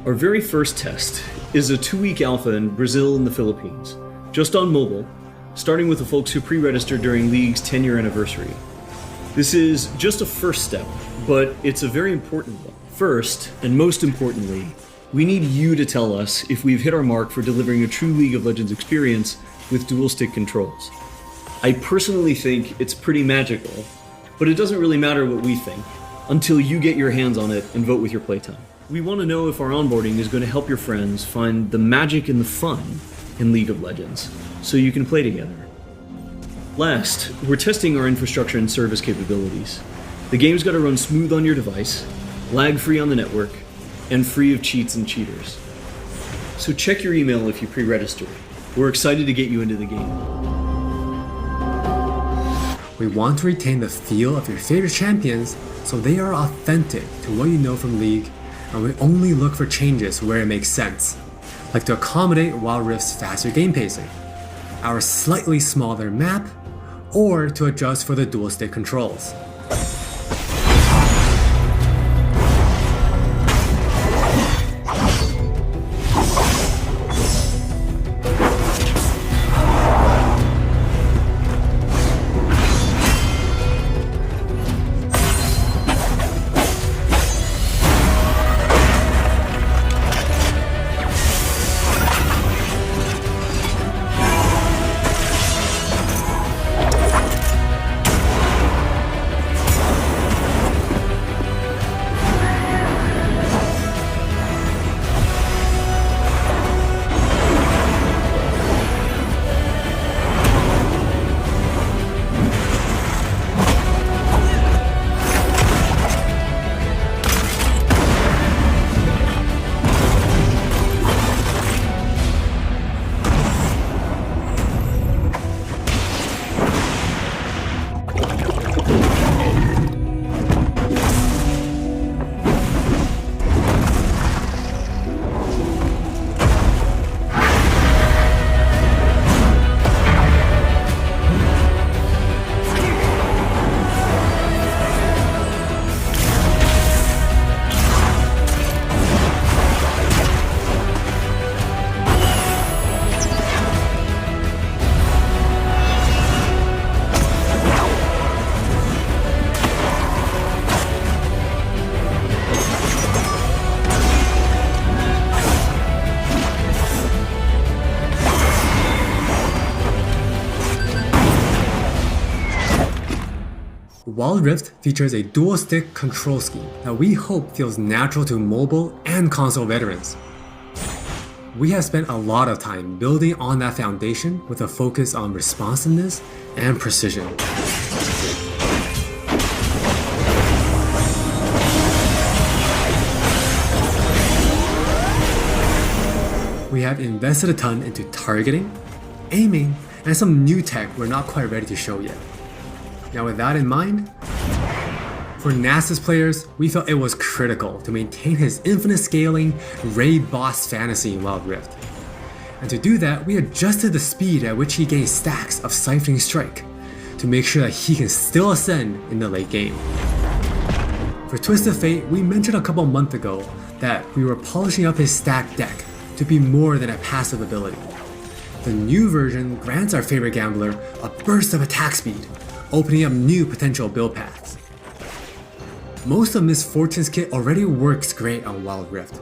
Our very first test is a 2-week alpha in Brazil and the Philippines, just on mobile, starting with the folks who pre-registered during League's 10-year anniversary. This is just a first step, but it's a very important one. First, and most importantly, we need you to tell us if we've hit our mark for delivering a true League of Legends experience with dual-stick controls. I personally think it's pretty magical, but it doesn't really matter what we think until you get your hands on it and vote with your playtime. We want to know if our onboarding is going to help your friends find the magic and the fun in League of Legends, so you can play together. Last, we're testing our infrastructure and service capabilities. The game's got to run smooth on your device, lag-free on the network, and free of cheats and cheaters. So check your email if you pre-registered. We're excited to get you into the game. We want to retain the feel of your favorite champions so they are authentic to what you know from League, and we only look for changes where it makes sense, like to accommodate Wild Rift's faster game pacing, our slightly smaller map, or to adjust for the dual stick controls. Wild Rift features a dual-stick control scheme that we hope feels natural to mobile and console veterans. We have spent a lot of time building on that foundation with a focus on responsiveness and precision. We have invested a ton into targeting, aiming, and some new tech we're not quite ready to show yet. Now with that in mind, for Nasus players, we felt it was critical to maintain his infinite scaling raid boss fantasy in Wild Rift. And to do that, we adjusted the speed at which he gains stacks of Siphoning Strike to make sure that he can still ascend in the late game. For Twisted Fate, we mentioned a couple months ago that we were polishing up his stack deck to be more than a passive ability. The new version grants our favorite gambler a burst of attack speed, opening up new potential build paths. Most of Miss Fortune's kit already works great on Wild Rift,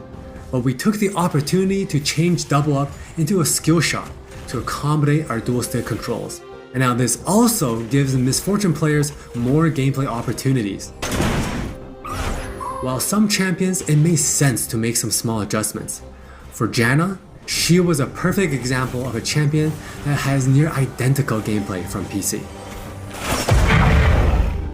but we took the opportunity to change Double Up into a skill shot to accommodate our dual stick controls. And now this also gives Miss Fortune players more gameplay opportunities. While some champions, it made sense to make some small adjustments. For Janna, she was a perfect example of a champion that has near identical gameplay from PC.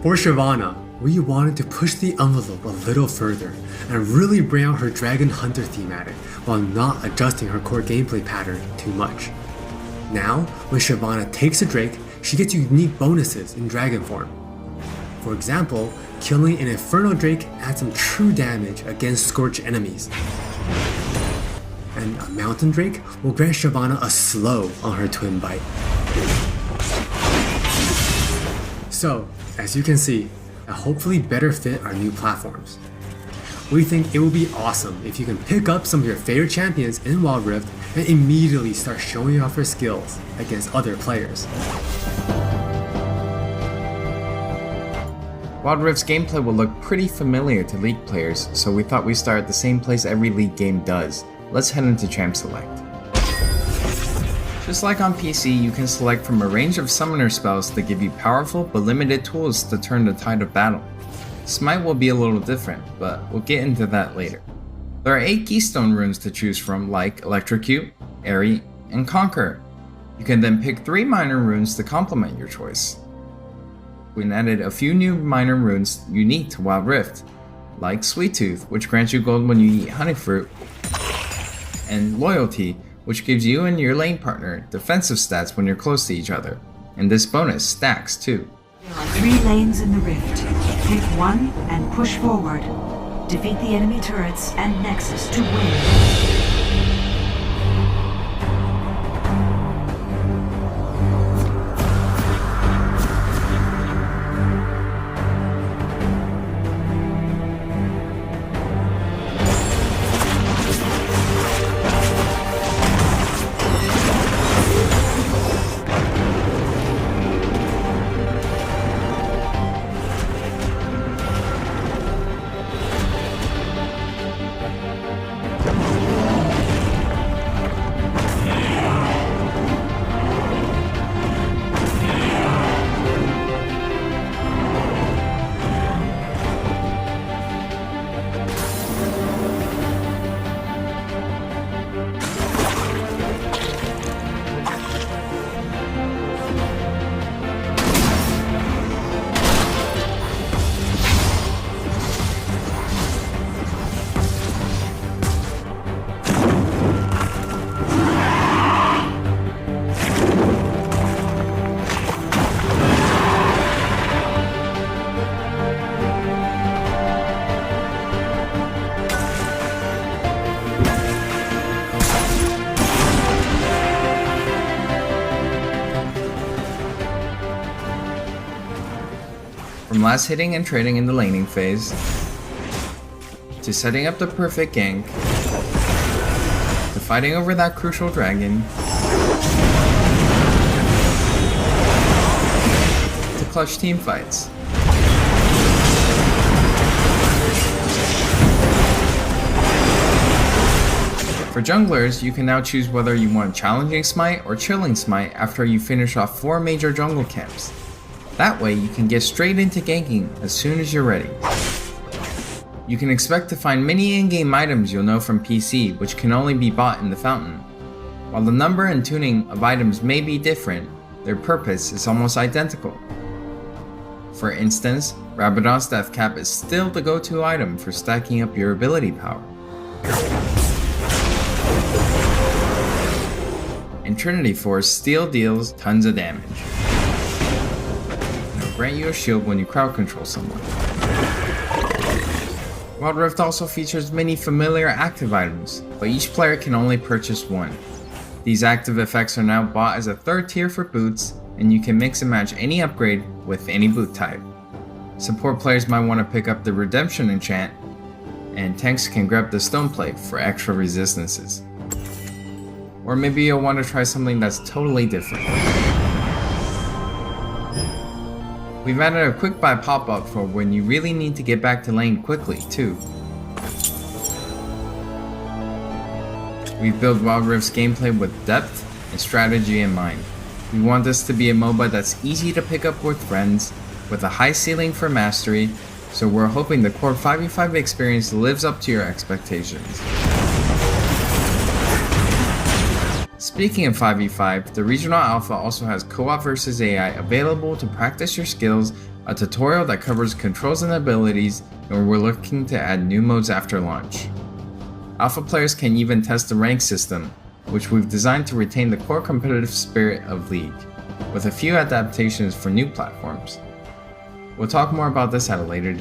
For Shyvana, we wanted to push the envelope a little further and really bring out her Dragon Hunter thematic while not adjusting her core gameplay pattern too much. Now, when Shyvana takes a Drake, she gets unique bonuses in Dragon form. For example, killing an Inferno Drake adds some true damage against Scorch enemies. And a Mountain Drake will grant Shyvana a slow on her Twin Bite. So, as you can see, that hopefully better fit our new platforms. we think it would be awesome if you can pick up some of your favorite champions in Wild Rift and immediately start showing off your skills against other players. Wild Rift's gameplay will look pretty familiar to League players, so we thought we'd start at the same place every League game does. Let's head into Champ Select. Just like on PC, you can select from a range of summoner spells that give you powerful but limited tools to turn the tide of battle. Smite will be a little different, but we'll get into that later. There are 8 keystone runes to choose from, like Electrocute, Airy, and Conquer. You can then pick 3 minor runes to complement your choice. We added a few new minor runes unique to Wild Rift, like Sweet Tooth, which grants you gold when you eat honey fruit, and Loyalty, which gives you and your lane partner defensive stats when you're close to each other, and this bonus stacks too. There are 3 lanes in the rift. Pick one and push forward. Defeat the enemy turrets and Nexus to win. From last hitting and trading in the laning phase, to setting up the perfect gank, to fighting over that crucial dragon, to clutch team fights. For junglers, you can now choose whether you want challenging smite or chilling smite after you finish off 4 major jungle camps. That way you can get straight into ganking as soon as you're ready. You can expect to find many in-game items you'll know from PC, which can only be bought in the fountain. While the number and tuning of items may be different, their purpose is almost identical. For instance, Rabadon's Death Cap is still the go-to item for stacking up your ability power. And Trinity Force still deals tons of damage. Grant you a shield when you crowd control someone. Wild Rift also features many familiar active items, but each player can only purchase one. These active effects are now bought as a 3rd tier for boots, and you can mix and match any upgrade with any boot type. Support players might want to pick up the Redemption enchant, and tanks can grab the Stone Plate for extra resistances. Or maybe you'll want to try something that's totally different. We've added a quick buy pop-up for when you really need to get back to lane quickly, too. We've built Wild Rift's gameplay with depth and strategy in mind. We want this to be a MOBA that's easy to pick up with friends, with a high ceiling for mastery, so we're hoping the core 5v5 experience lives up to your expectations. Speaking of 5v5, the Regional Alpha also has Co-op vs AI available to practice your skills, a tutorial that covers controls and abilities, and we're looking to add new modes after launch. Alpha players can even test the rank system, which we've designed to retain the core competitive spirit of League, with a few adaptations for new platforms. We'll talk more about this at a later date.